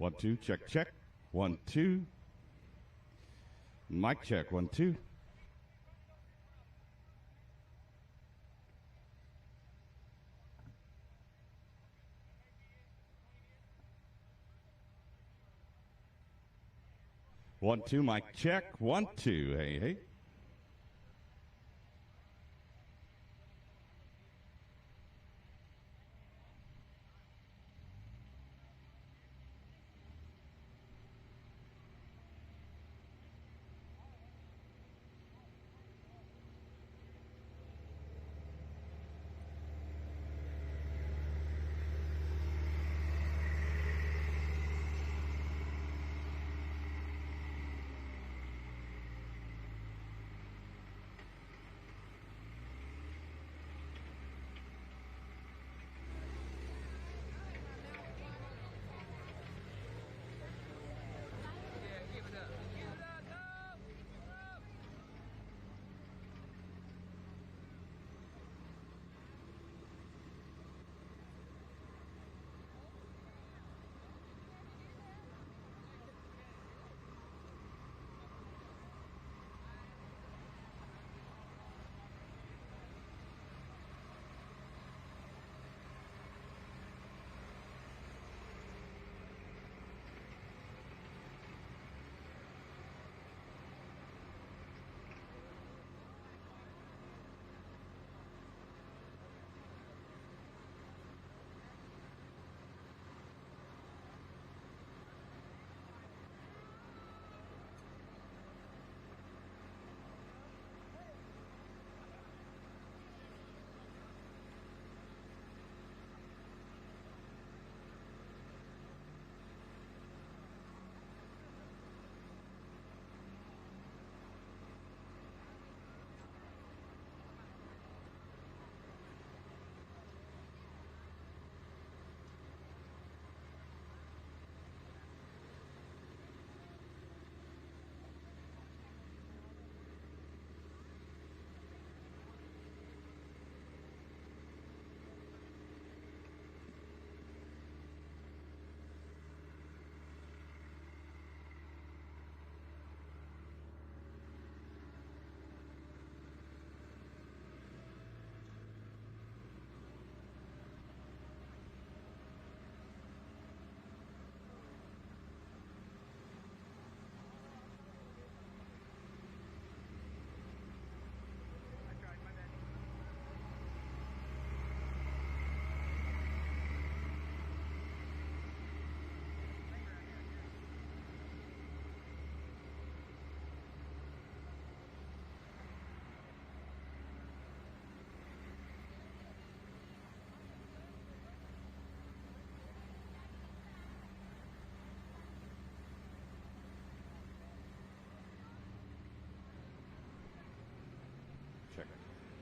1, 2, check, check. 1, 2. Mic check, 1, 2. One, two, mic check. 1, 2. Hey, hey.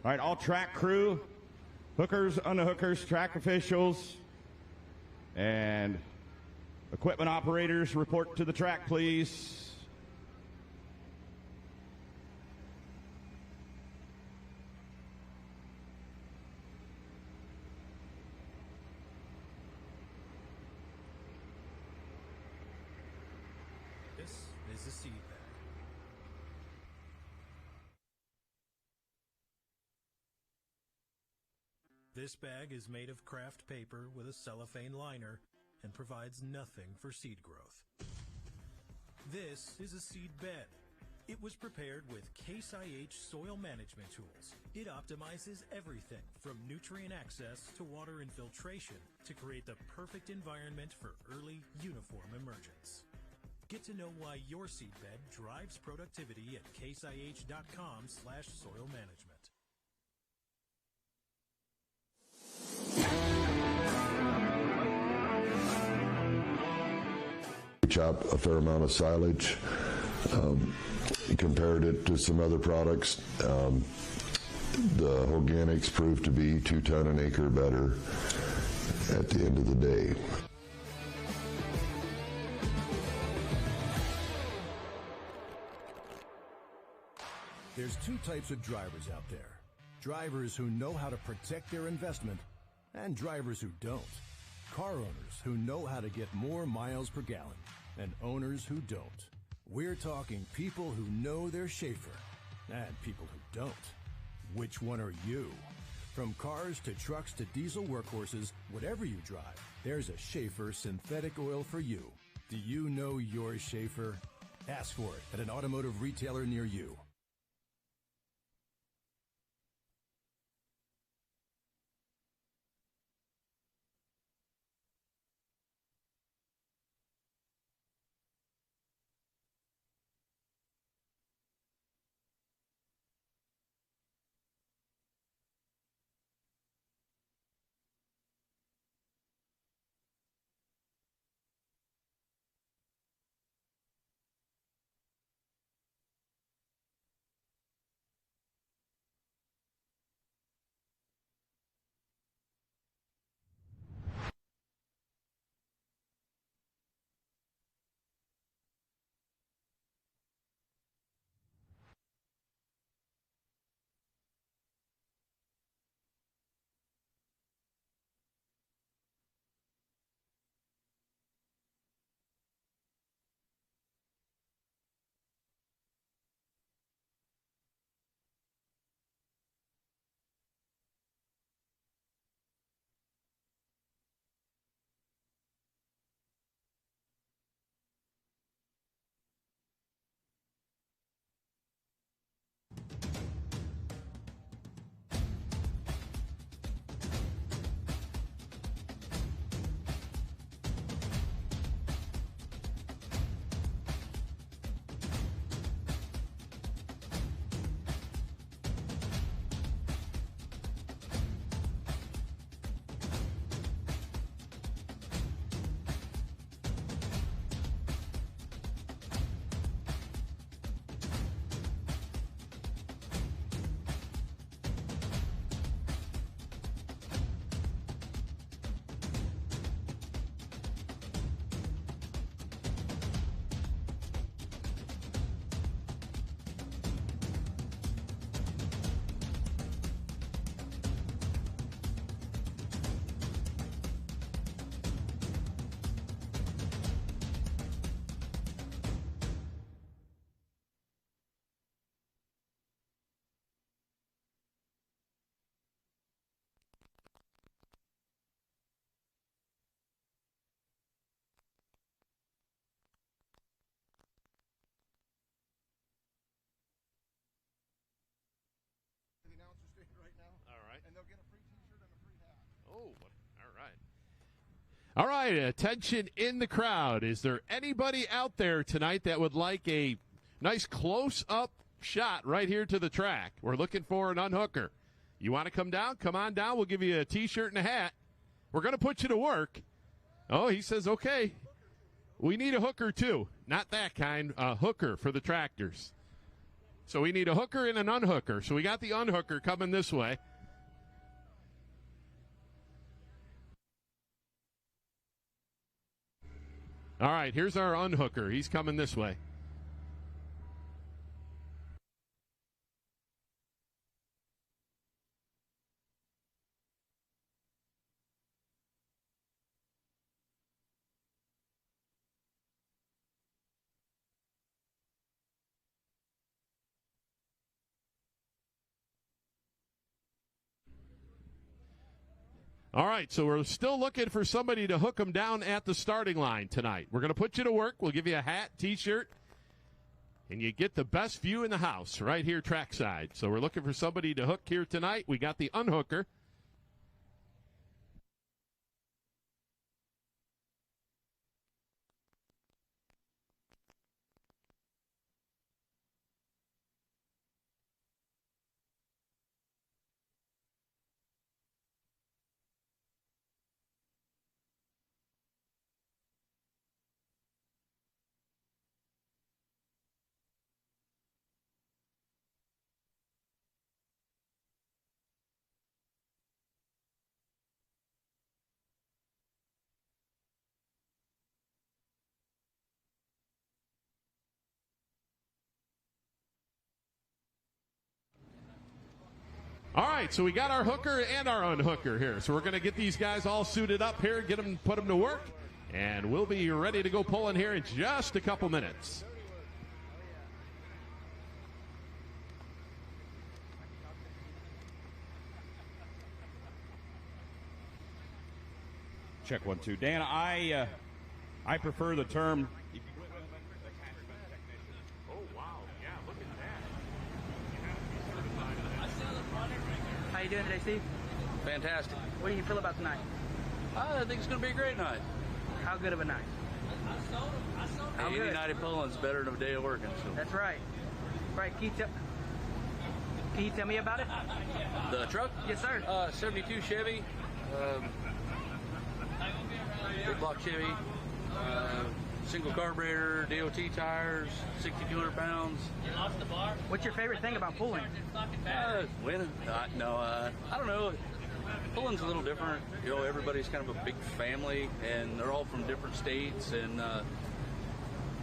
All right, all track crew, hookers, underhookers, track officials, and equipment operators, report to the track, please. This is a seed bag. This bag is made of craft paper with a cellophane liner and provides nothing for seed growth. This is a seed bed. It was prepared with Case IH soil management tools. It optimizes everything from nutrient access to water infiltration to create the perfect environment for early uniform emergence. Get to know why your seed bed drives productivity at caseih.com/soil management. Chop a fair amount of silage, compared it to some other products. The organics proved to be 2 ton an acre better at the end of the day. There's 2 types of drivers out there. Drivers who know how to protect their investment and drivers who don't. car owners who know how to get more miles per gallon and owners who don't. We're talking people who know their Schaefer and people who don't. Which one are you? From cars to trucks to diesel workhorses, whatever you drive, there's a Schaefer synthetic oil for you. Do you know your Schaefer? Ask for it at an automotive retailer near you. All right, attention in the crowd. Is there anybody out there tonight that would like a nice close-up shot right here to the track? We're looking for an unhooker. You want to come down? Come on down. We'll give you a T-shirt and a hat. We're going to put you to work. Oh, he says, okay. We need a hooker, too. Not that kind, a hooker for the tractors. So we need a hooker and an unhooker. So we got the unhooker coming this way. All right, here's our unhooker. He's coming this way. All right, so we're still looking for somebody to hook them down at the starting line tonight. We're going to put you to work. We'll give you a hat, T-shirt, and you get the best view in the house right here trackside. So we're looking for somebody to hook here tonight. We got the unhooker. All right, so we got our hooker and our unhooker here. So we're going to get these guys all suited up here, put them to work, and we'll be ready to go pulling here in just a couple minutes. Check 1, 2. Dan, I prefer the term. Oh, wow. Yeah, look at that. How you doing today, Steve? Fantastic. What do you feel about tonight? I think it's going to be a great night. How good of a night? How Any good? night of pulling's better than a day of working. So. That's right. Right, can you tell me about it? The truck? Yes, sir. 72 Chevy. Big block Chevy. Single carburetor, DOT tires, 6,200 pounds. What's your favorite thing about pulling? Winning. I don't know. Pulling's a little different. You know, everybody's kind of a big family, and they're all from different states. And,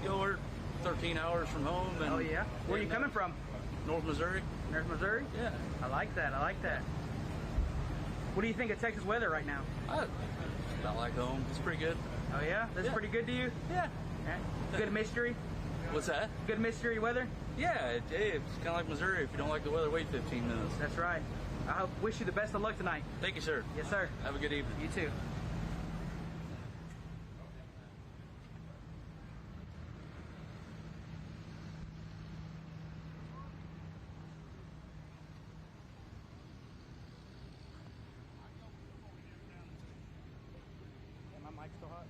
you know, we're 13 hours from home. And, Oh, yeah? Where are you coming from? North Missouri. North Missouri? Yeah. I like that. I like that. What do you think of Texas weather right now? About like home. It's pretty good. Oh, yeah? That's pretty good to you? Yeah. Yeah. Good mystery? What's that? Good mystery weather? Yeah, it's kind of like Missouri. If you don't like the weather, wait 15 minutes. That's right. I wish you the best of luck tonight. Thank you, sir. Yes, sir. Have a good evening. You too. My mic's still hot.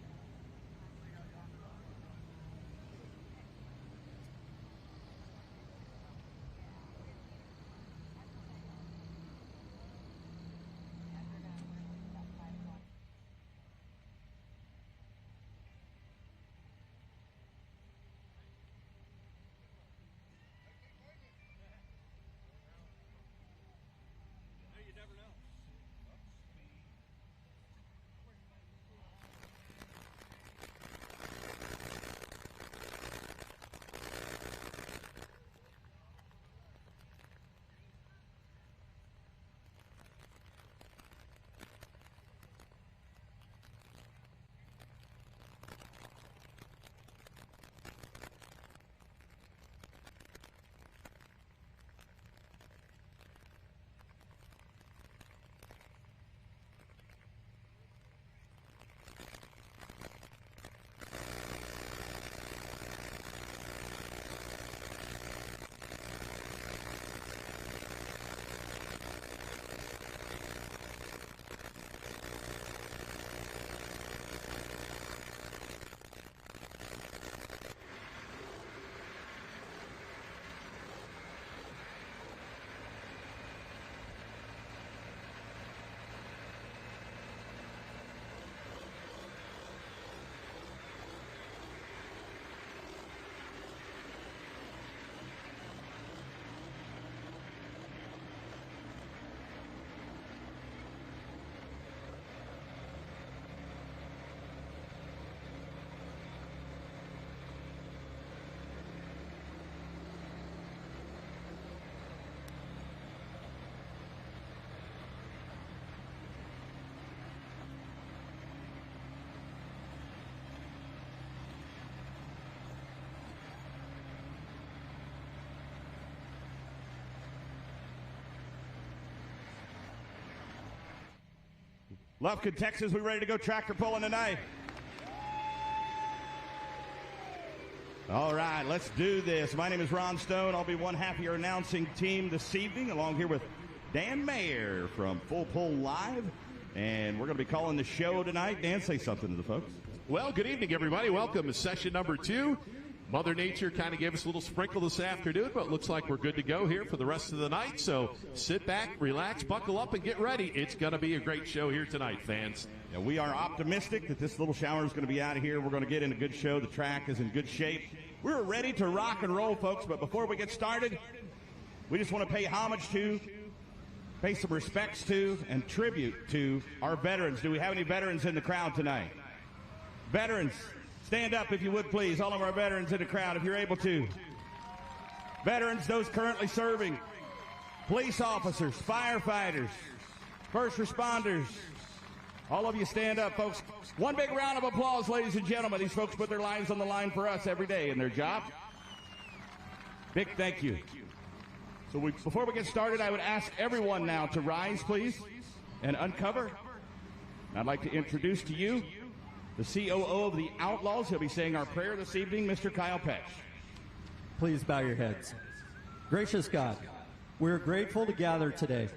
Lufkin, Texas, we ready to go tractor pulling tonight? All right, let's do this. My name is Ron Stone. I'll be one half of your announcing team this evening, along here with Dan Mayer from Full Pull Live. And we're going to be calling the show tonight. Dan, say something to the folks. Well, good evening, everybody. Welcome to session number 2. Mother Nature kind of gave us a little sprinkle this afternoon, but it looks like we're good to go here for the rest of the night. So sit back, relax, buckle up, and get ready. It's going to be a great show here tonight, fans. Yeah, we are optimistic that this little shower is going to be out of here. We're going to get in a good show. The track is in good shape. We're ready to rock and roll, folks, but before we get started, we just want to pay homage to, pay some respects to, and tribute to our veterans. Do we have any veterans in the crowd tonight? Veterans, stand up if you would, please. All of our veterans in the crowd, if you're able to. Veterans, those currently serving. police officers, firefighters, first responders. All of you stand up, folks. One big round of applause, ladies and gentlemen. These folks put their lives on the line for us every day in their job. Big thank you. So before we get started, I would ask everyone now to rise, please, and uncover. And I'd like to introduce to you the COO of the Outlaws. He'll be saying our prayer this evening, Mr. Kyle Petch. Please bow your heads. Gracious God, we're grateful to gather today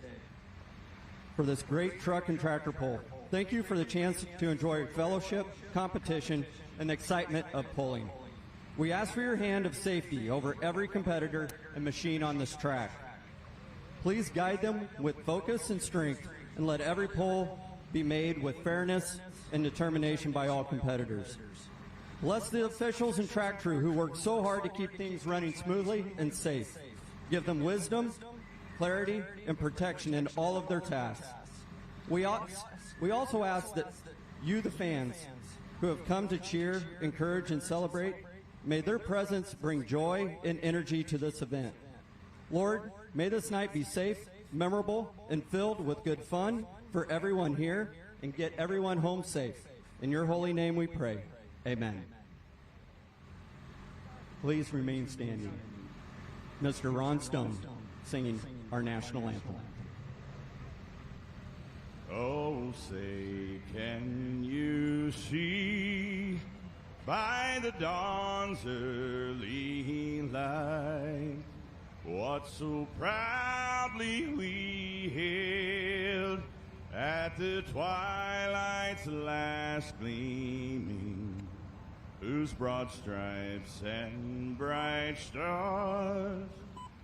for this great truck and tractor pull. Thank you for the chance to enjoy fellowship, competition, and the excitement of pulling. We ask for your hand of safety over every competitor and machine on this track. Please guide them with focus and strength, and let every pull be made with fairness and determination by all competitors. Bless the officials and track crew who work so hard to keep things running smoothly and safe. Give them wisdom, clarity, and protection in all of their tasks. We also ask that you, the fans, who have come to cheer, encourage, and celebrate, may their presence bring joy and energy to this event. Lord, may this night be safe, memorable, and filled with good fun for everyone here, and get everyone home safe. In your holy name we pray. Amen. Please remain standing. Mr. Ron Stone singing our national anthem. Oh, say, can you see by the dawn's early light what so proudly we hailed at the twilight's last gleaming, whose broad stripes and bright stars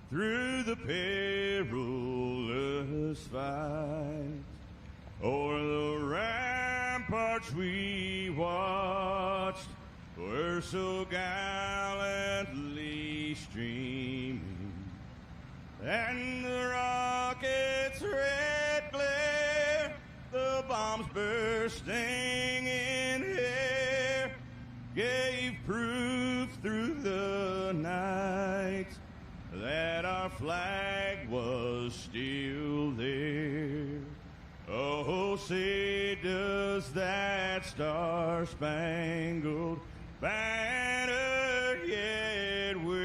through the perilous fight o'er the ramparts we watched were so gallantly streaming, and the rocket's red glare, the bombs bursting in air, gave proof through the night that our flag was still there. Oh, say does that star-spangled banner yet wave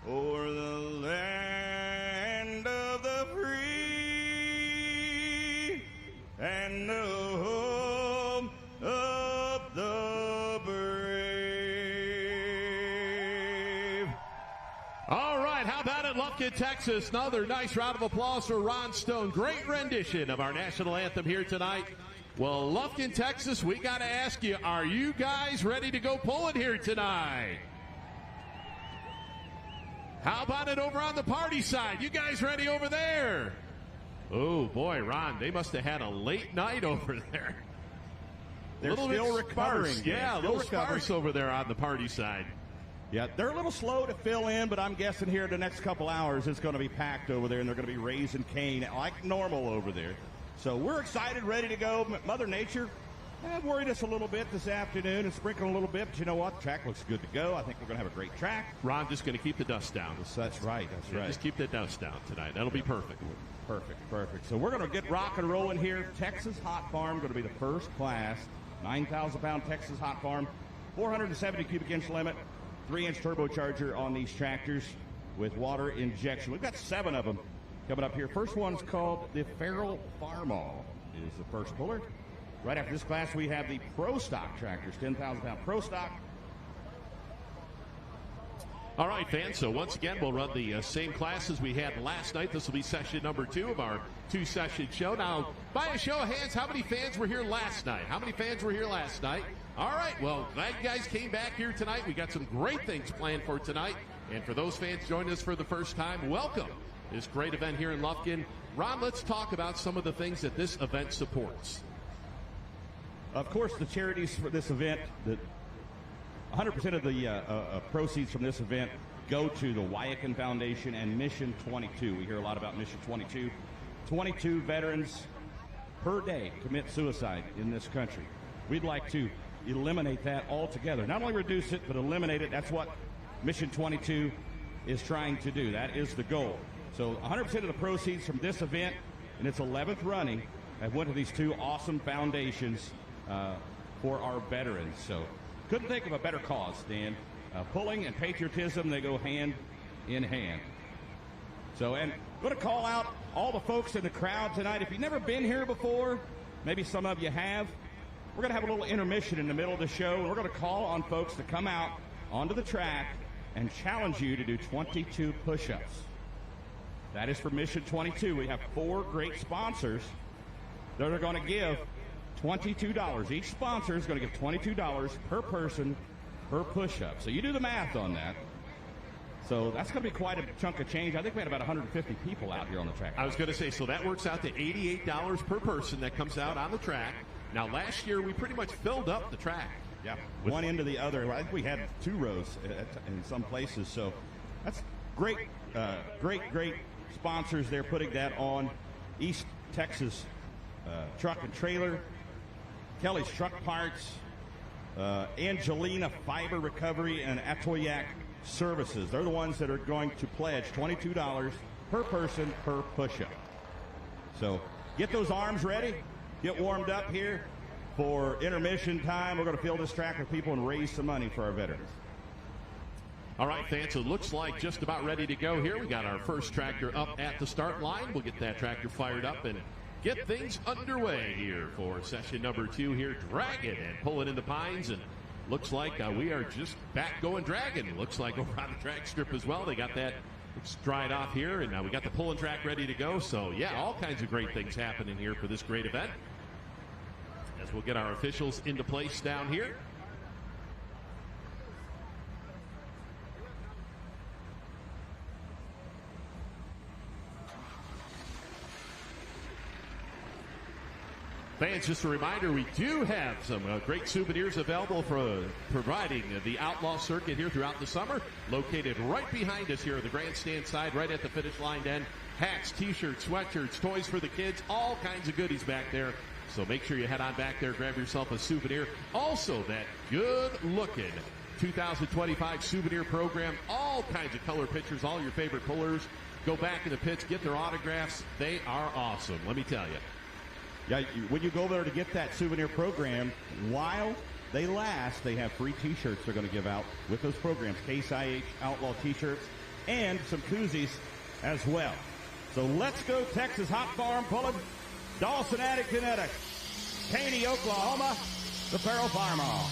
o'er the land of the free and the home of the brave. All right, how about it, Lufkin, Texas? Another nice round of applause for Ron Stone. Great rendition of our national anthem here tonight. Well, Lufkin, Texas, we got to ask you, are you guys ready to go pulling here tonight? How about it over on the party side? You guys ready over there? Oh, boy, Ron, they must have had a late night over there. They're still recovering. Yeah, a little sparse over there on the party side. Yeah, they're a little slow to fill in, but I'm guessing here the next couple hours it's going to be packed over there, and they're going to be raising Cane like normal over there. So we're excited, ready to go. Mother Nature worried us a little bit this afternoon and sprinkled a little bit, but you know what? The track looks good to go. I think we're going to have a great track. Ron just going to keep the dust down. That's right. That's right. Just keep the dust down tonight. That'll be perfect. Perfect. So we're going to get rock and rolling here. Texas Hot Farm going to be the first class. 9,000-pound Texas Hot Farm. 470 cubic inch limit. 3-inch turbocharger on these tractors with water injection. We've got 7 of them coming up here. First one's called the Feral Farmall is the first puller. Right after this class, we have the Pro Stock tractors, 10,000-pound Pro Stock. All right, fans, so once again, we'll run the same classes we had last night. This will be session number 2 of our 2-session show. Now, by a show of hands, how many fans were here last night? All right, well, glad you guys came back here tonight. We got some great things planned for tonight. And for those fans joining us for the first time, welcome. This great event here in Lufkin. Ron, let's talk about some of the things that this event supports. Of course, the charities for this event, 100% of the proceeds from this event go to the Wyakin Foundation and Mission 22. We hear a lot about Mission 22. 22 veterans per day commit suicide in this country. We'd like to eliminate that altogether. Not only reduce it, but eliminate it. That's what Mission 22 is trying to do. That is the goal. So 100% of the proceeds from this event, and its 11th running, have went to these two awesome foundations for our veterans. So couldn't think of a better cause, Dan. Pulling and patriotism, they go hand in hand. So, and I'm going to call out all the folks in the crowd tonight. If you've never been here before, maybe some of you have, we're going to have a little intermission in the middle of the show, and we're going to call on folks to come out onto the track and challenge you to do 22 push-ups. That is for Mission 22. We have 4 great sponsors that are going to give $22. Each sponsor is going to give $22 per person per push-up. So you do the math on that. So that's going to be quite a chunk of change. I think we had about 150 people out here on the track. I was going to say, so that works out to $88 per person that comes out on the track. Now, last year, we pretty much filled up the track. Yeah, one end to the other. I think we had 2 rows in some places. So that's great, great sponsors there putting that on. East Texas Truck and Trailer, Kelly's Truck Parts, Angelina Fiber Recovery, and Atoyac Services. They're the ones that are going to pledge $22 per person per push-up. So get those arms ready. Get warmed up here for intermission time. We're going to fill this track with people and raise some money for our veterans. All right, fans, so it looks like just about ready to go here. We got our first tractor up at the start line. We'll get that tractor fired up and get things underway here for session number 2 here. Draggin and Pullin in the Pines, and looks like we are just back going dragging. Looks like over on the track strip as well. They got that dried off here, and we got the pulling track ready to go. So, yeah, all kinds of great things happening here for this great event. As we'll get our officials into place down here. Fans, just a reminder, we do have some great souvenirs available for providing the Outlaw Circuit here throughout the summer. Located right behind us here at the grandstand side, right at the finish line end. Hats, T-shirts, sweatshirts, toys for the kids, all kinds of goodies back there. So make sure you head on back there, grab yourself a souvenir. Also, that good-looking 2025 souvenir program, all kinds of color pictures, all your favorite pullers. Go back in the pits, get their autographs. They are awesome, let me tell you. Yeah, when you go there to get that souvenir program, while they last, they have free T-shirts they're going to give out with those programs. Case IH Outlaw T-shirts and some koozies as well. So let's go Texas Hot Farm Pullin, Dawson Attic Genetics, Caney, Oklahoma, the Farrell Farm Hall.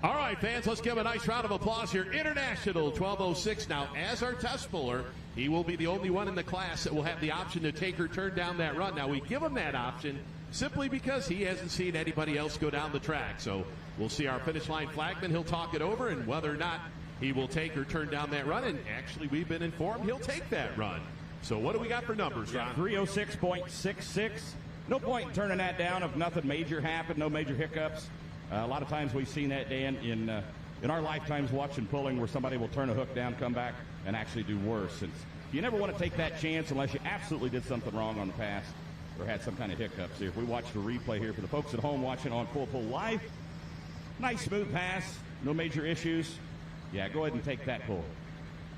All right, fans, let's give a nice round of applause here. International 1206. Now, as our test puller, he will be the only one in the class that will have the option to take or turn down that run. Now, we give him that option simply because he hasn't seen anybody else go down the track. So we'll see our finish line flagman. He'll talk it over, and whether or not he will take or turn down that run. And actually, we've been informed he'll take that run. So what do we got for numbers, Ron? 306.66. No point in turning that down if nothing major happened, no major hiccups. A lot of times we've seen that, Dan, in our lifetimes watching pulling where somebody will turn a hook down, come back, and actually do worse. You never want to take that chance unless you absolutely did something wrong on the pass or had some kind of hiccups. If we watch the replay here for the folks at home watching on Full Pull Live, nice smooth pass, no major issues. Yeah, go ahead and take that pull.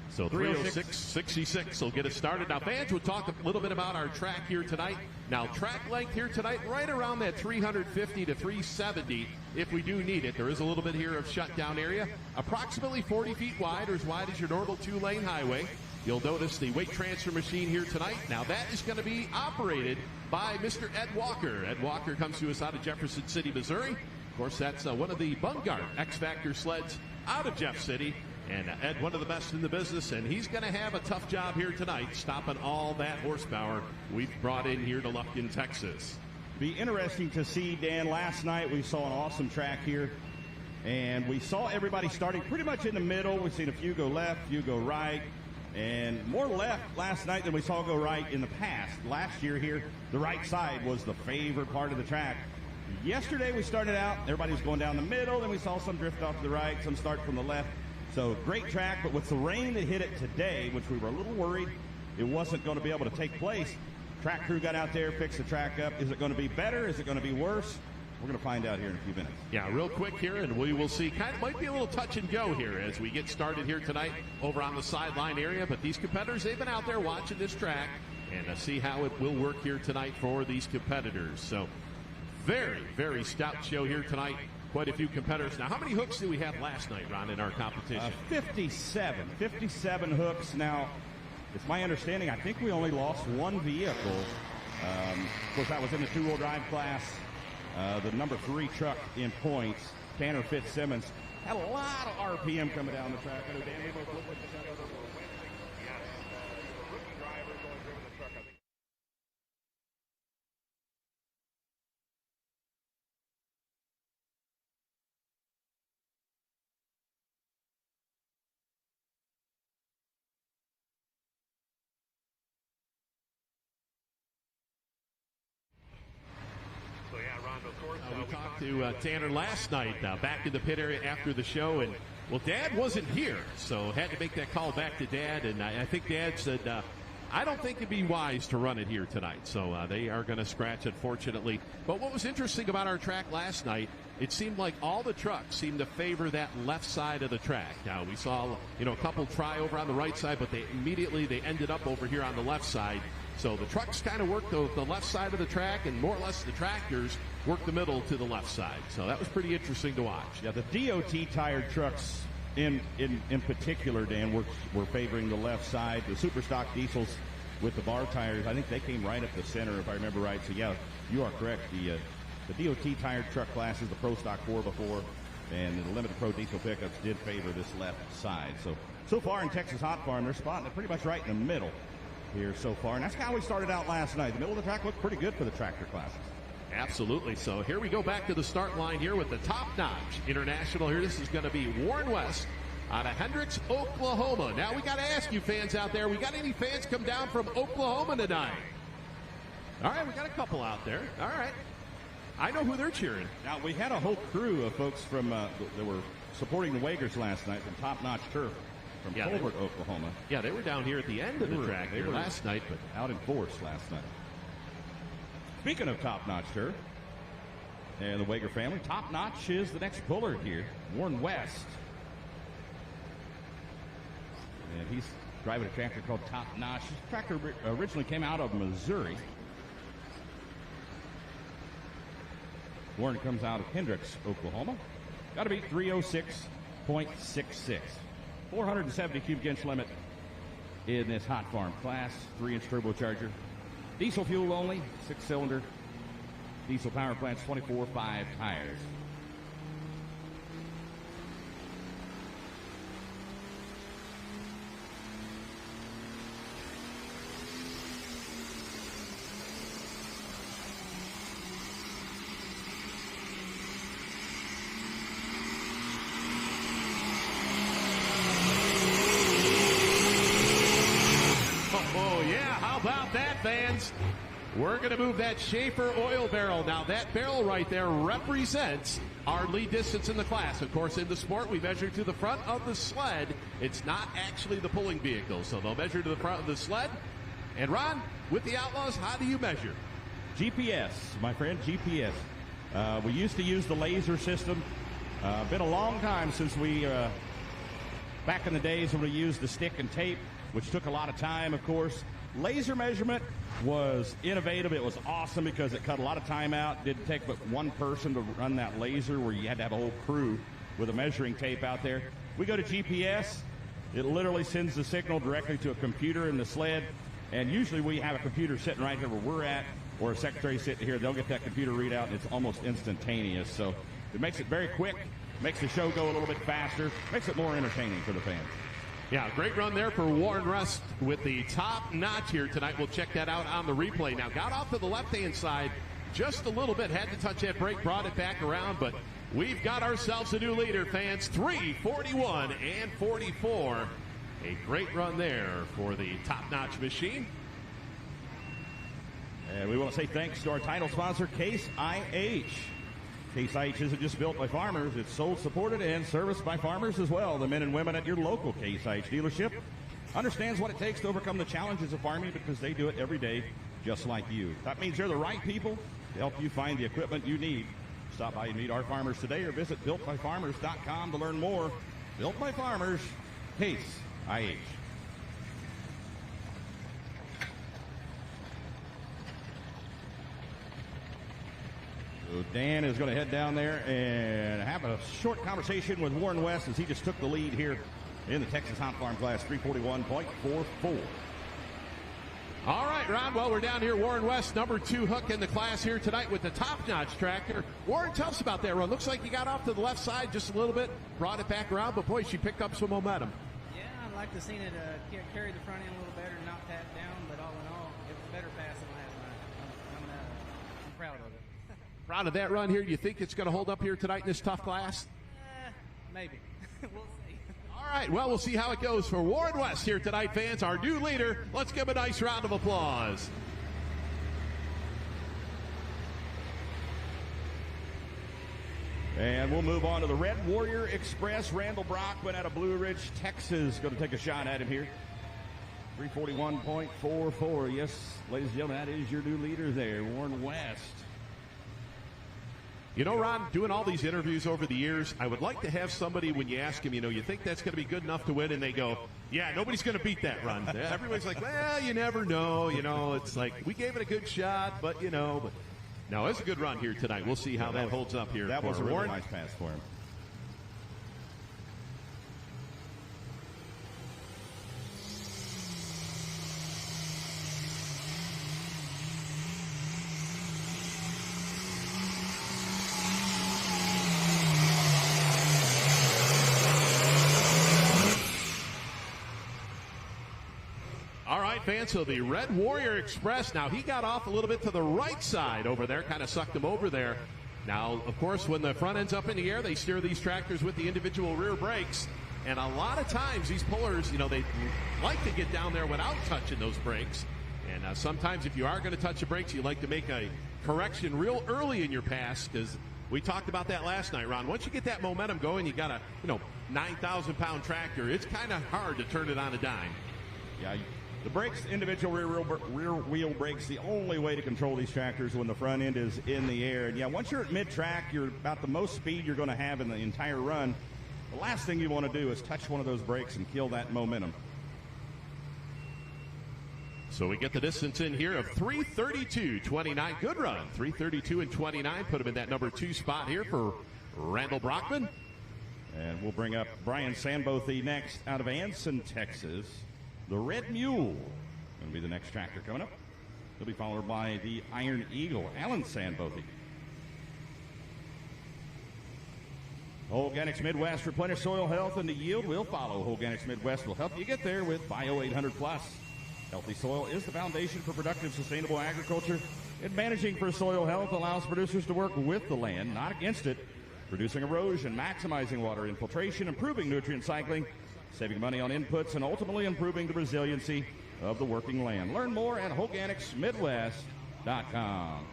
So 306.66 will get us started. Now, fans, we'll talk a little bit about our track here tonight. Now, track length here tonight, right around that 350 to 370 if we do need it. There is a little bit here of shutdown area. Approximately 40 feet wide, or as wide as your normal 2-lane highway. You'll notice the weight transfer machine here tonight. Now, that is going to be operated by Mr. Ed Walker. Ed Walker comes to us out of Jefferson City, Missouri. Of course, that's one of the Bungard X-Factor sleds out of Jeff City. And Ed, one of the best in the business, and he's going to have a tough job here tonight, stopping all that horsepower we've brought in here to Lufkin, Texas. Be interesting to see, Dan. Last night we saw an awesome track here, and we saw everybody starting pretty much in the middle. We've seen a few go left, a few go right, and more left last night than we saw go right in the past. Last year here, the right side was the favorite part of the track. Yesterday we started out, everybody was going down the middle, then we saw some drift off to the right, some start from the left. So great track, but with the rain that hit it today, which we were a little worried it wasn't going to be able to take place, track crew got out there, fixed the track up. Is it going to be better? Is it going to be worse? We're going to find out here in a few minutes. Yeah, real quick here, and we will see. Kind of might be a little touch and go here as we get started here tonight over on the sideline area. But these competitors, they've been out there watching this track and see how it will work here tonight for these competitors. So very, very stout show here tonight. Quite a few competitors. Now, how many hooks did we have last night, Ron, in our competition? 57 hooks. Now, it's my understanding, I think we only lost one vehicle. Of course, that was in the two-wheel drive class. The number 3 truck in points, Tanner Fitzsimmons, had a lot of RPM coming down the track. I know Dan Abel looked like the rookie driver going driven the truck, I think. We talked to Tanner last night, back in the pit area after the show, and well, Dad wasn't here, so had to make that call back to Dad, and I think Dad said, I don't think it'd be wise to run it here tonight, so they are going to scratch, unfortunately. But what was interesting about our track last night, it seemed like all the trucks seemed to favor that left side of the track. Now, we saw, a couple try over on the right side, but they ended up over here on the left side. So the trucks kind of worked the left side of the track, and more or less the tractors worked the middle to the left side. So that was pretty interesting to watch. Yeah, the DOT tired trucks in particular, Dan, were favoring the left side. The super stock diesels with the bar tires, I think they came right up the center, if I remember right. So yeah, you are correct. The DOT tired truck classes, the Pro Stock 4x4 and the Limited Pro diesel pickups did favor this left side. So far in Texas Hot Farm, they're spotting it pretty much right in the middle here so far, and that's how we started out last night. The middle of the track looked pretty good for the tractor classes. Absolutely. So here we go back to the start line here with the top-notch international. Here, this is going to be Warren West out of Hendricks, Oklahoma. Now we got to ask you fans out there, we got any fans come down from Oklahoma tonight? All right, we got a couple out there. All right. I know who they're cheering. Now, we had a whole crew of folks from that were supporting the Wagers last night from Top Notch Turf from Colbert, Oklahoma. Yeah, they were down here at the end of the track here last night, but out in force last night. Speaking of Top Notch Turf and the Wager family, Top Notch is the next puller here, Warren West. And he's driving a tractor called Top Notch. This tractor originally came out of Missouri. Warren comes out of Hendricks, Oklahoma. Got to beat 306.66. 470 cubic inch limit in this hot farm class. 3-inch turbocharger. Diesel fuel only. 6-cylinder. Diesel power plants. 24.5 tires. Fans, we're going to move that Schaefer oil barrel. Now, that barrel right there represents our lead distance in the class. Of course, in the sport, we measure to the front of the sled. It's not actually the pulling vehicle, so they'll measure to the front of the sled. And, Ron, with the Outlaws, how do you measure? GPS, my friend, GPS. We used to use the laser system. Been a long time since we, back in the days when we used the stick and tape, which took a lot of time, of course. Laser measurement was innovative. It was awesome because it cut a lot of time out. Didn't take but one person to run that laser where you had to have a whole crew with a measuring tape out there. We go to GPS. It literally sends the signal directly to a computer in the sled. And usually we have a computer sitting right here where we're at or a secretary sitting here. They'll get that computer readout and it's almost instantaneous. So it makes it very quick, makes the show go a little bit faster, makes it more entertaining for the fans. Yeah, great run there for Warren West with the top notch here tonight. We'll check that out on the replay. Now, got off to the left-hand side just a little bit. Had to touch that brake, brought it back around, but we've got ourselves a new leader, fans. 3:41 and 44. A great run there for the top-notch machine. And we want to say thanks to our title sponsor, Case IH. Case IH isn't just built by farmers, it's sold, supported, and serviced by farmers as well. The men and women at your local Case IH dealership understands what it takes to overcome the challenges of farming because they do it every day just like you. That means they're the right people to help you find the equipment you need. Stop by and meet our farmers today or visit builtbyfarmers.com to learn more. Built by Farmers, Case IH. So Dan is going to head down there and have a short conversation with Warren West as he just took the lead here in the Texas Hot Farm Class 341.44. All right, Ron. Well, we're down here. Warren West, number 2 hook in the class here tonight with the top-notch tractor. Warren, tell us about that run. Looks like you got off to the left side just a little bit, brought it back around, but boy, she picked up some momentum. Yeah, I'd like to have seen it carry the front end a little better, not pat down, but all in all, it was better pass than last night. I'm proud of it. Proud of that run here. Do you think it's going to hold up here tonight in this tough class? Maybe. We'll see. All right, well, we'll see how it goes for Warren West here tonight, fans. Our new leader. Let's give him a nice round of applause. And we'll move on to the Red Warrior Express. Randall Brockman out of Blue Ridge, Texas, going to take a shot at him here. 341.44. Yes, ladies and gentlemen, that is your new leader there, Warren West. You know, Ron, doing all these interviews over the years, I would like to have somebody, when you ask him, you think that's going to be good enough to win, and they go, yeah, nobody's going to beat that run. Everybody's like, well, you never know. It's like, we gave it a good shot, but, but no, it's a good run here tonight. We'll see how that holds up here. That was a really nice pass for him. Fans, so the Red Warrior Express, now he got off a little bit to the right side over there, kind of sucked him over there. Now, of course, when the front end's up in the air, they steer these tractors with the individual rear brakes. And a lot of times these pullers, they like to get down there without touching those brakes. And sometimes if you are going to touch the brakes, you like to make a correction real early in your pass, because we talked about that last night, Ron. Once you get that momentum going, you got a 9,000-pound tractor. It's kind of hard to turn it on a dime. Yeah. The brakes, individual rear wheel brakes, the only way to control these tractors when the front end is in the air. And yeah, once you're at mid-track, you're about the most speed you're going to have in the entire run. The last thing you want to do is touch one of those brakes and kill that momentum. So we get the distance in here of 3:32.29. Good run. 3:32.29. Put him in that number 2 spot here for Randall Brockman. And we'll bring up Brian Sambothy next out of Anson, Texas. The Red Mule going to be the next tractor coming up. He'll be followed by the Iron Eagle, Alan Sambothy. Organics Midwest, replenish soil health and the yield will follow. Organics Midwest will help you get there with Bio 800 Plus. Healthy soil is the foundation for productive, sustainable agriculture. And managing for soil health allows producers to work with the land, not against it, reducing erosion, maximizing water infiltration, improving nutrient cycling, saving money on inputs, and ultimately improving the resiliency of the working land. Learn more at organicsmidwest.com.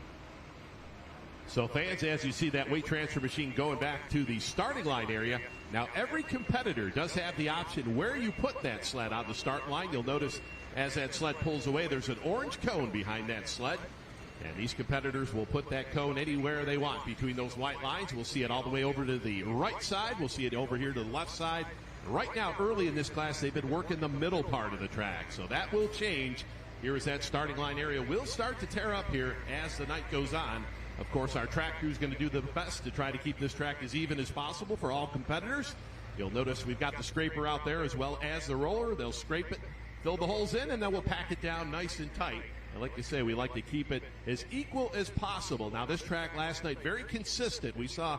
So fans, as you see that weight transfer machine going back to the starting line area, now every competitor does have the option where you put that sled on the start line. You'll notice as that sled pulls away, there's an orange cone behind that sled. And these competitors will put that cone anywhere they want between those white lines. We'll see it all the way over to the right side. We'll see it over here to the left side. Right now, early in this class, they've been working the middle part of the track. So that will change. Here is that starting line area. We'll start to tear up here as the night goes on. Of course, our track crew is going to do the best to try to keep this track as even as possible for all competitors. You'll notice we've got the scraper out there as well as the roller. They'll scrape it, fill the holes in, and then we'll pack it down nice and tight. And like you say, we like to keep it as equal as possible. Now, this track last night, very consistent. We saw,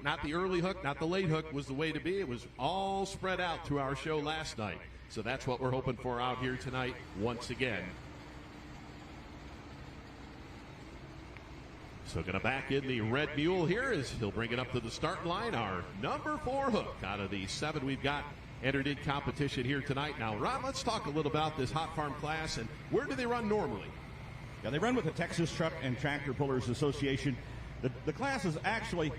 not the early hook, not the late hook was the way to be. It was all spread out through our show last night. So that's what we're hoping for out here tonight once again. So going to back in the Red Mule here as he'll bring it up to the start line. Our number 4 hook out of the 7 we've got entered in competition here tonight. Now, Ron, let's talk a little about this hot farm class and where do they run normally? Yeah, they run with the Texas Truck and Tractor Pullers Association. The class is actually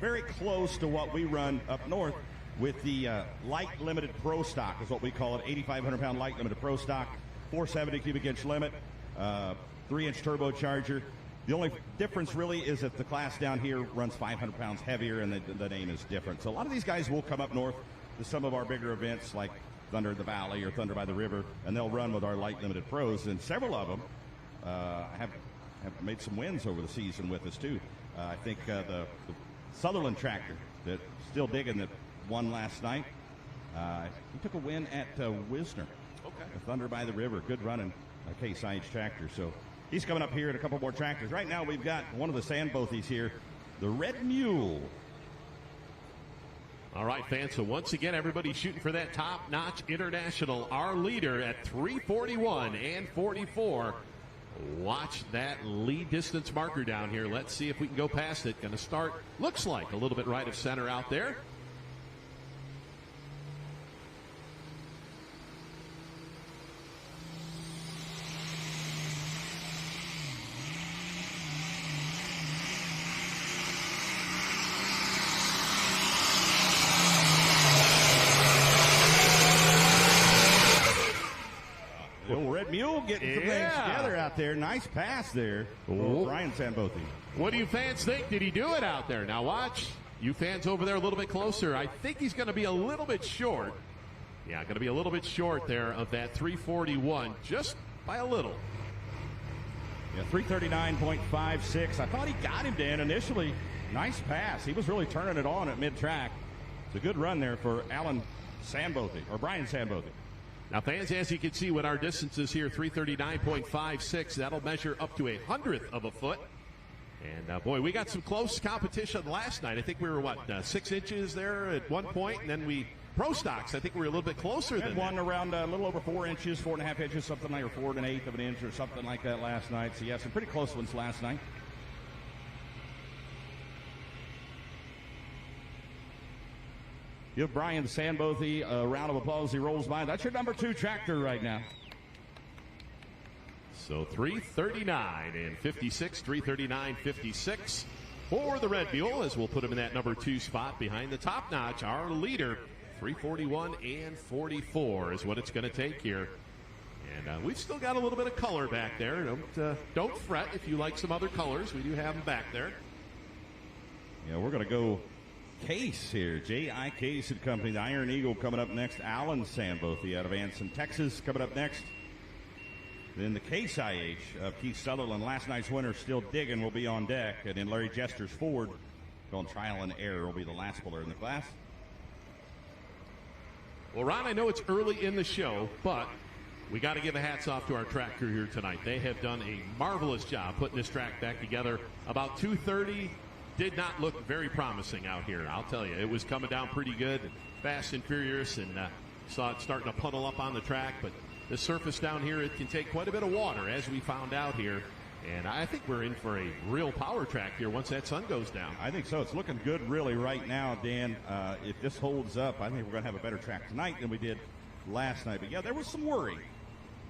very close to what we run up north with the light limited pro stock is what we call it, 8,500 pound light limited pro stock, 470 cubic inch limit, 3-inch turbocharger. The only difference really is that the class down here runs 500 pounds heavier and the name is different. So a lot of these guys will come up north to some of our bigger events like Thunder in the Valley or Thunder by the River, and they'll run with our light limited pros, and several of them have made some wins over the season with us too. I think the Sutherland tractor that's still digging that won last night. He took a win at Wisner. Okay. Thunder by the River, good running Case IH tractor. So he's coming up here at a couple more tractors. Right now we've got one of the Sandbothies here, the Red Mule. All right, fans, so once again, everybody's shooting for that top-notch international. Our leader at 3:41 and 44. Watch that lead distance marker down here. Let's see if we can go past it. Going to start, looks like, a little bit right of center out there. Mule getting some things together out there. Nice pass there for Brian Sandbothi. What do you fans think? Did he do it out there? Now watch. You fans over there a little bit closer. I think he's going to be a little bit short. Yeah, going to be a little bit short there of that 341, just by a little. Yeah, 339.56. I thought he got him, Dan, initially. Nice pass. He was really turning it on at mid-track. It's a good run there for Alan Sandbothi, or Brian Sandbothi. Now, fans, as you can see, with our distances here, 339.56, that'll measure up to 100th of a foot. And, boy, we got some close competition last night. I think we were, 6 inches there at one point, and then pro stocks, I think we were a little bit closer than one that. around a little over 4 inches, 4.5 inches, something like, or 4 1/8 of an inch or something like that last night. So, yeah, some pretty close ones last night. Give Brian Sandbothi a round of applause. He rolls by. That's your number 2 tractor right now. So 339 and 56, 339.56 for the Red Mule, as we'll put him in that number 2 spot behind the top notch. Our leader, 341 and 44 is what it's going to take here. And we've still got a little bit of color back there. Don't fret if you like some other colors. We do have them back there. Yeah, we're going to go Case here, J.I. Case and Company, the Iron Eagle coming up next. Alan Sandbothi out of Anson, Texas, coming up next. Then the Case IH of Keith Sutherland, last night's winner, still digging, will be on deck. And then Larry Jester's Ford, going trial and error, will be the last puller in the class. Well, Ron, I know it's early in the show, but we got to give a hats off to our track crew here tonight. They have done a marvelous job putting this track back together. About 2:30. Did not look very promising out here, I'll tell you. It was coming down pretty good, fast and furious, and saw it starting to puddle up on the track. But the surface down here, it can take quite a bit of water, as we found out here. And I think we're in for a real power track here once that sun goes down. I think so. It's looking good really right now, Dan. If this holds up, I think we're going to have a better track tonight than we did last night. But, yeah, there was some worry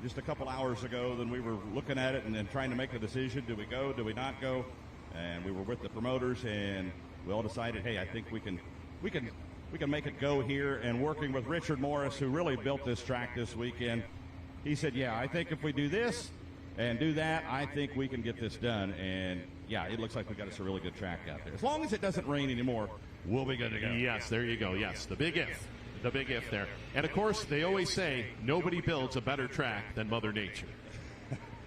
just a couple hours ago. Then we were looking at it and then trying to make a decision. Do we go? Do we not go? And we were with the promoters, and we all decided, hey, I think we can make it go here. And working with Richard Morris, who really built this track this weekend, he said, yeah, I think if we do this and do that, I think we can get this done. And, yeah, it looks like we got us a really good track out there. As long as it doesn't rain anymore, we'll be good to go. Yes, there you go. Yes, the big if. The big if there. And, of course, they always say nobody builds a better track than Mother Nature.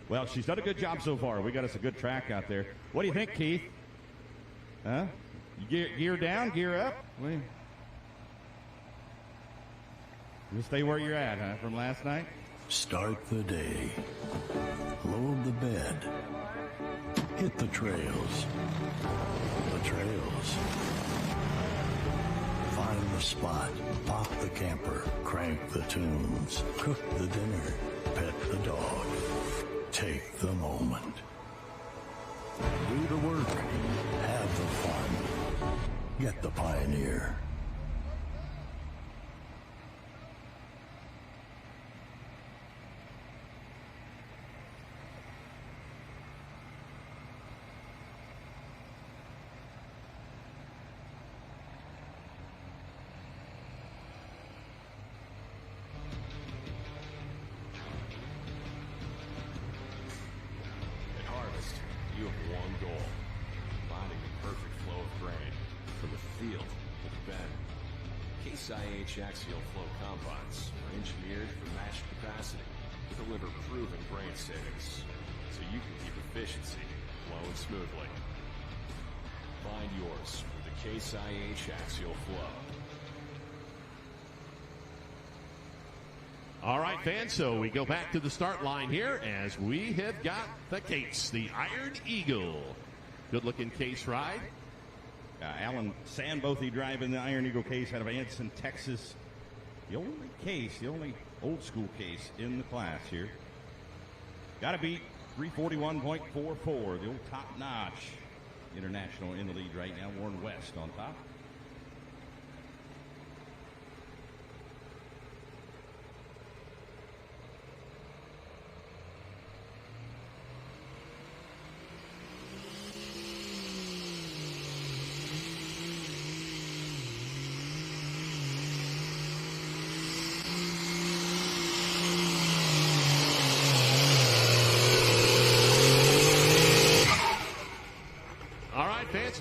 Well, she's done a good job so far. We got us a good track out there. What do you think, Keith? Huh? Gear down, gear up? You stay where you're at, huh, from last night? Start the day. Load the bed. Hit the trails. The trails. Find the spot. Pop the camper. Crank the tunes. Cook the dinner. Pet the dog. Take the moment. Do the work. Have the fun. Get the Pioneer. goal, finding the perfect flow of grain from the field to the bed. Case IH axial flow combines are engineered for matched capacity to deliver proven grain savings, so you can keep efficiency flowing smoothly. Find yours with the Case IH axial flow. All right, fans, so we go back to the start line here as we have got the Case, the Iron Eagle. Good-looking Case ride. Alan Sandbothy driving the Iron Eagle Case out of Anson, Texas. The only Case, the only old-school Case in the class here. Got to beat 341.44, the old top-notch international in the lead right now. Warren West on top.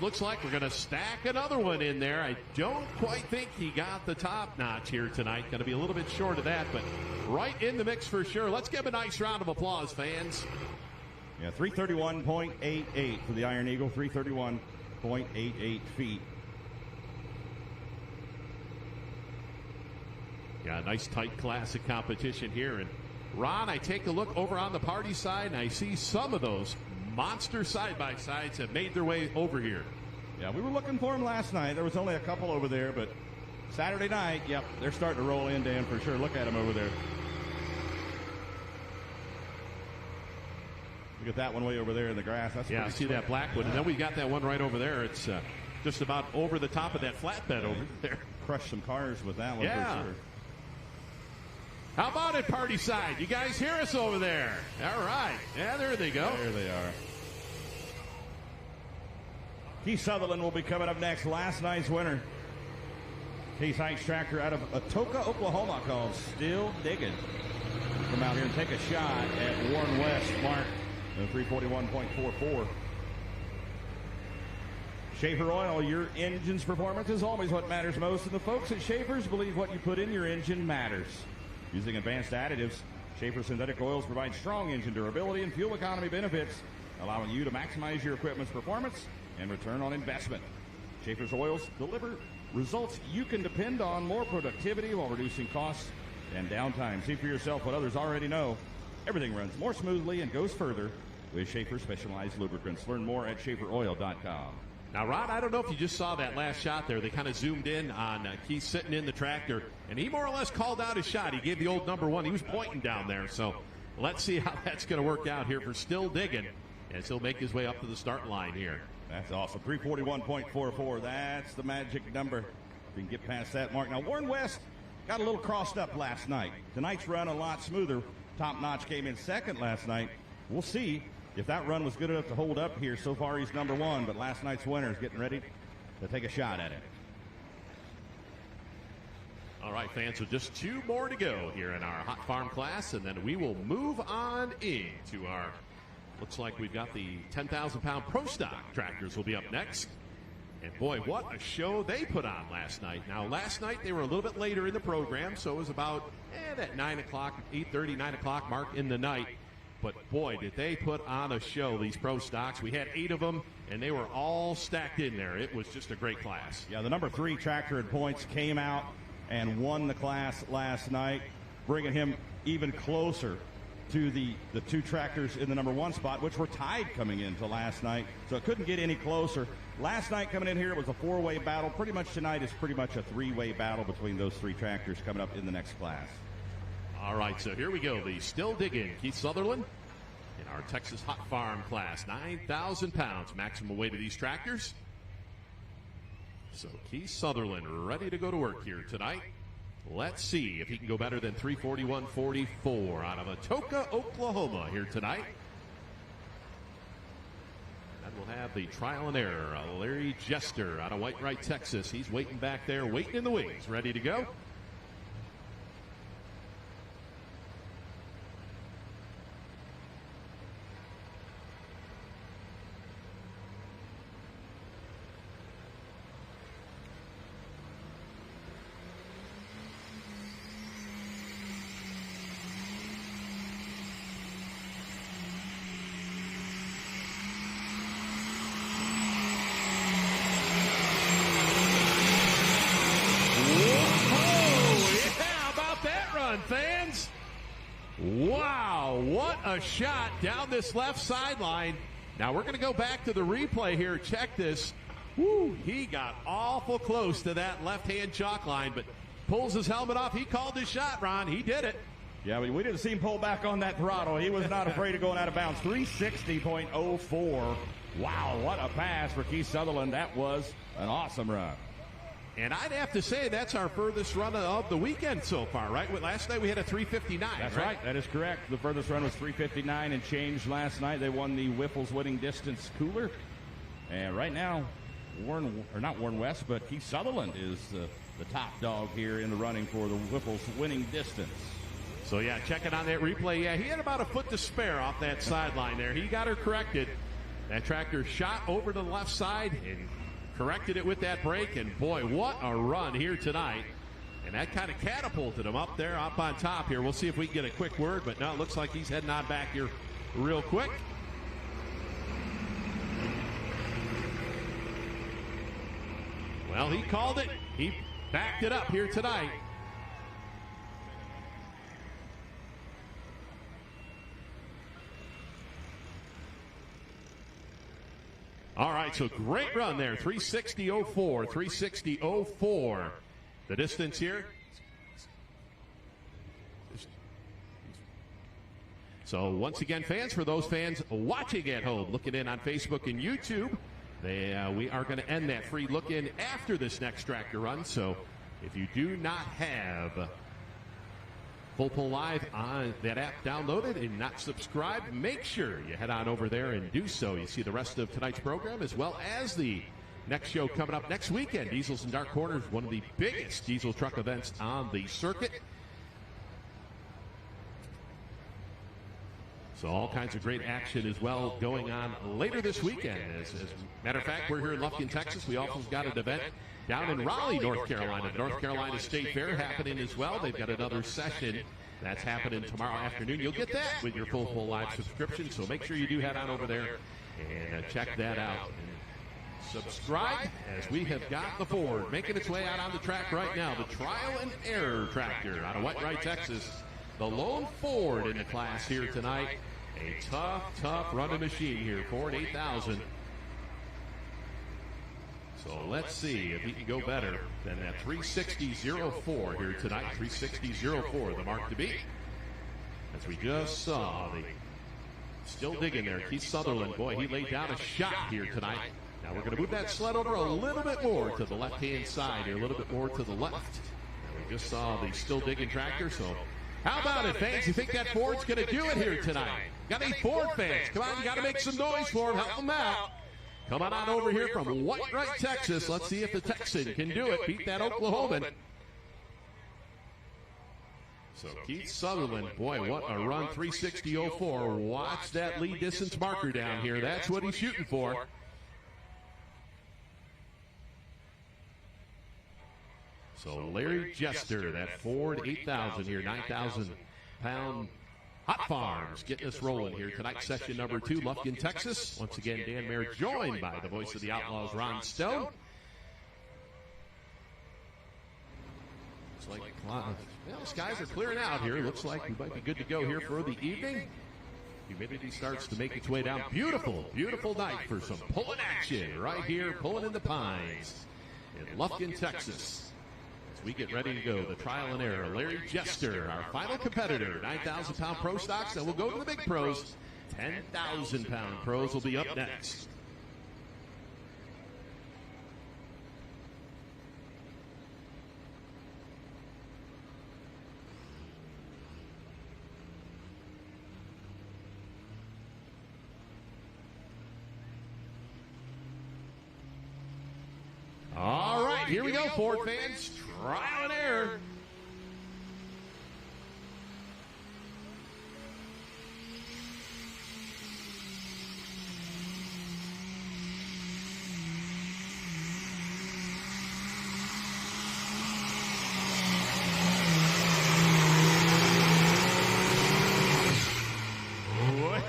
Looks like we're going to stack another one in there. I don't quite think he got the top notch here tonight. Going to be a little bit short of that, but right in the mix for sure. Let's give a nice round of applause, fans. Yeah, 331.88 for the Iron Eagle, 331.88 feet. Yeah, nice tight classic competition here. And Ron, I take a look over on the party side, and I see some of those monster side-by-sides have made their way over here. Yeah, we were looking for them last night. There was only a couple over there, but Saturday night, yep, they're starting to roll in, Dan, for sure. Look at them over there. Look at that one way over there in the grass. That's I see that black one. And then we got that one right over there. It's just about over the top of that flatbed over there. Crushed some cars with that one for sure. How about it, party side? You guys hear us over there? All right. Yeah, there they go. There they are. Keith Sutherland will be coming up next. Last night's winner. Case IH tractor out of Atoka, Oklahoma, called Still Diggin'. Come out here and take a shot at Warren West, mark 341.44. Schaefer Oil, your engine's performance is always what matters most, and the folks at Schaefer's believe what you put in your engine matters. Using advanced additives, Schaefer synthetic oils provide strong engine durability and fuel economy benefits, allowing you to maximize your equipment's performance and return on investment. Schaefer's oils deliver results you can depend on, more productivity while reducing costs and downtime. See for yourself what others already know. Everything runs more smoothly and goes further with Schaefer specialized lubricants. Learn more at schaeferoil.com. Now, Rod, I don't know if you just saw that last shot there. They kind of zoomed in on Keith sitting in the tractor, and he more or less called out his shot. He gave the old number one. He was pointing down there. So let's see how that's going to work out here for Still Diggin' as he'll make his way up to the start line here. That's awesome. 341.44. That's the magic number. If you can get past that mark. Now, Warren West got a little crossed up last night. Tonight's run a lot smoother. Top Notch came in second last night. We'll see if that run was good enough to hold up here. So far, he's number one, but last night's winner is getting ready to take a shot at it. All right, fans, so just two more to go here in our Hot Farm class, and then we will move on into our, looks like we've got the 10,000-pound Pro Stock tractors will be up next. And boy, what a show they put on last night. Now, last night they were a little bit later in the program, so it was about that 9 o'clock, 8:30, 9 o'clock mark in the night. But boy, did they put on a show, these Pro Stocks. We had 8 of them, and they were all stacked in there. It was just a great class. Yeah, the number 3 tractor at points came out and won the class last night, bringing him even closer to the 2 tractors in the number 1 spot, which were tied coming into last night. So it couldn't get any closer. Last night coming in here, it was a 4-way battle. Pretty much tonight is pretty much a 3-way battle between those 3 tractors coming up in the next class. All right, so here we go. The Still Diggin' Keith Sutherland in our Texas Hot Farm class. 9,000 pounds maximum weight of these tractors. So Keith Sutherland ready to go to work here tonight. Let's see if he can go better than 341.44 out of Atoka, Oklahoma here tonight. And we'll have the trial and error. Larry Jester out of Whitewright, Texas. He's waiting back there, waiting in the wings, ready to go. a shot down this left sideline. Now we're going to go back to the replay here. Check this. Woo, he got awful close to that left-hand chalk line, but pulls his helmet off. He called his shot, Ron. He did it. Yeah, but we didn't see him pull back on that throttle. He was not afraid of going out of bounds. 360.04. Wow, what a pass for Keith Sutherland. That was an awesome run. And I'd have to say that's our furthest run of the weekend so far, right? Last night we had a 3:59. That's right. That is correct. The furthest run was 3:59 and change last night. They won the Whiffles winning distance cooler. And right now, not Warren West, but Keith Sutherland is the top dog here in the running for the Whiffles winning distance. So, yeah, checking on that replay. Yeah, he had about a foot to spare off that sideline there. He got her corrected. That tractor shot over to the left side and corrected it with that brake. And, boy, what a run here tonight. And that kind of catapulted him up there, up on top here. We'll see if we can get a quick word. But, no, it looks like he's heading on back here real quick. Well, he called it. He backed it up here tonight. All right, so great run there. 360.04, 360.04. The distance here. So once again, fans, for those fans watching at home, looking in on Facebook and YouTube, we are going to end that free look-in after this next tractor run. So if you do not have Full Pull Live on that app downloaded and not subscribed, make sure you head on over there and do so. You see the rest of tonight's program as well as the next show coming up next weekend. Diesels and Dark Corners, one of the biggest diesel truck events on the circuit. So all kinds of great action as well going on later this weekend. As a matter of fact, we're here in Lufkin, Texas. We also got an event down in Raleigh, North Carolina. The North Carolina State Fair happening as well. They've got another session that's happening tomorrow afternoon. You'll get that with your Full Pull Live subscription, so make sure you do head on over there and check that out. And subscribe, as we have got the Ford making its way out on the track right now. The Trial and Error tractor out of Whitewright, Texas. The lone Ford in the class here tonight. A tough running machine here, Ford 8000. So let's see if he can go better than that 360.04 here tonight. 360.04, the mark to beat. As we just saw, still digging there. Keith Sutherland, boy, he laid down a shot here tonight. Now we're going to move that sled over a little bit more to the left-hand side here, a little bit more to the left. Now we just saw the still digging tractor, so how about it, fans? You think that Ford's going to do it here tonight? Got any Ford fans? Come on, you got to make some noise for him. Help them out. Come on over here from Whitewright, Texas. Let's see if the Texan can do it. Beat that Oklahoman. So Keith Sutherland, boy, what a run, 360.04. Watch that lead distance marker down here. That's what he's shooting for. So Larry Jester, that Ford 8000 here, 9,000-pound Hot Farms, getting us rolling here tonight. Session number 2, Lufkin, Texas. Once again, Dan Mayer joined by the voice of the Outlaws, Ron Stone. Looks like skies are clearing out here. Looks like we might be good to go here for the evening. Humidity starts to make its way down. Beautiful, beautiful night for some pulling action right here, pulling in the pines in Lufkin, Texas. We get ready to go. The Trial and Error. Larry Jester, our final competitor. 9,000-pound pro stocks. Then we'll go to the big pros. 10,000-pound pros will be up next. All right, here we go, Ford fans. Trial and Error.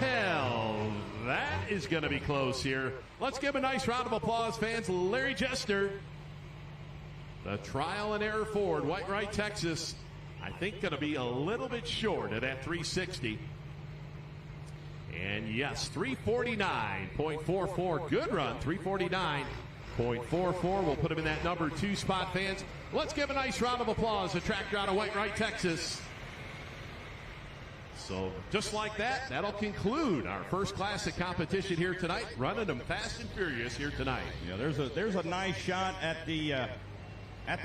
Well, that is going to be close here. Let's give a nice round of applause, fans. Larry Jester. The Trial and Error Ford, Whitewright, Texas. I think going to be a little bit short of that 360. And yes, 349.44. Good run, 349.44. We'll put him in that number 2 spot, fans. Let's give a nice round of applause to Tractor out of White Wright, Texas. So just like that, that'll conclude our first classic competition here tonight. Running them fast and furious here tonight. Yeah, there's a nice shot at the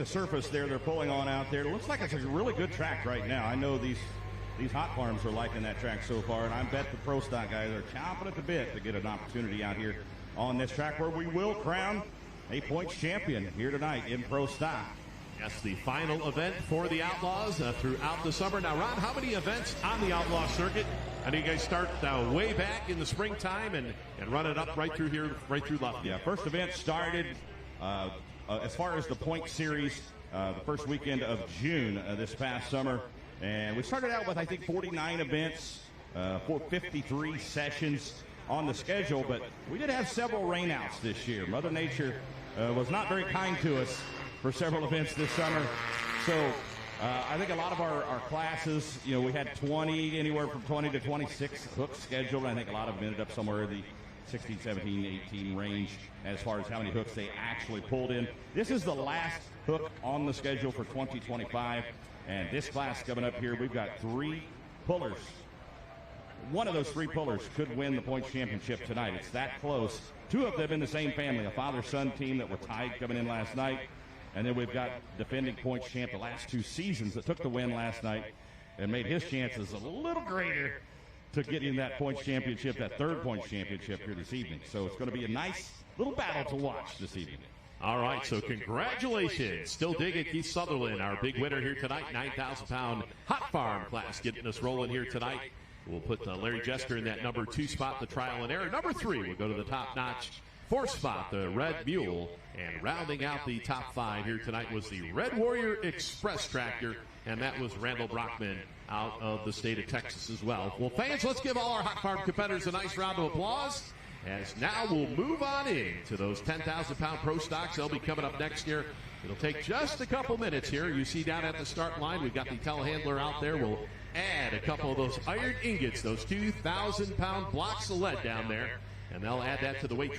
surface there they're pulling on out there. It looks like it's a really good track right now. I know these hot farms are liking that track so far, and I bet the pro stock guys are chomping at the bit to get an opportunity out here on this track where we will crown a points champion here tonight in pro stock. Yes, the final event for the Outlaws throughout the summer. Now, Ron, how many events on the Outlaw circuit? I know you guys start way back in the springtime and run it up right through here, right through Lufkin. Yeah, first event started as far as the point series the first weekend of June this past summer. And we started out with, I think, 49 events, 53 sessions on the schedule. But we did have several rainouts this year. Mother Nature was not very kind to us for several events this summer. So I think a lot of our classes, we had anywhere from 20 to 26 hooks scheduled. I think a lot of them ended up somewhere in the 16, 17, 18 range as far as how many hooks they actually pulled in. This is the last hook on the schedule for 2025. And this class coming up here, we've got 3 pullers. One of those 3 pullers could win the points championship tonight. It's that close. 2 of them in the same family, a father-son team that were tied coming in last night. And then we've got defending points champ the last 2 seasons that took the win last night and made his chances a little greater to get in that points championship, that 3rd points championship here this evening. So it's going to be a nice little battle to watch this evening. All right, so congratulations. Still digging Keith Sutherland, our big winner here tonight, 9,000-pound hot farm class, getting us rolling here tonight. We'll put Larry Jester in that number 2 spot, the trial and error. Number 3, we'll go to the top-notch 4th spot, the Red Mule. And rounding out the top 5 here tonight was the Red Warrior Express Tractor, and that was Randall Brockman out of the state of Texas as well. Well, fans, let's give all our hot farm competitors a nice round of applause. As now we'll move on in to those 10,000-pound pro stocks. They'll be coming up next year. It'll take just a couple minutes here. You see down at the start line, we've got the telehandler out there. We'll add a couple of those iron ingots, those 2,000-pound blocks of lead down there, and they'll add that to the weight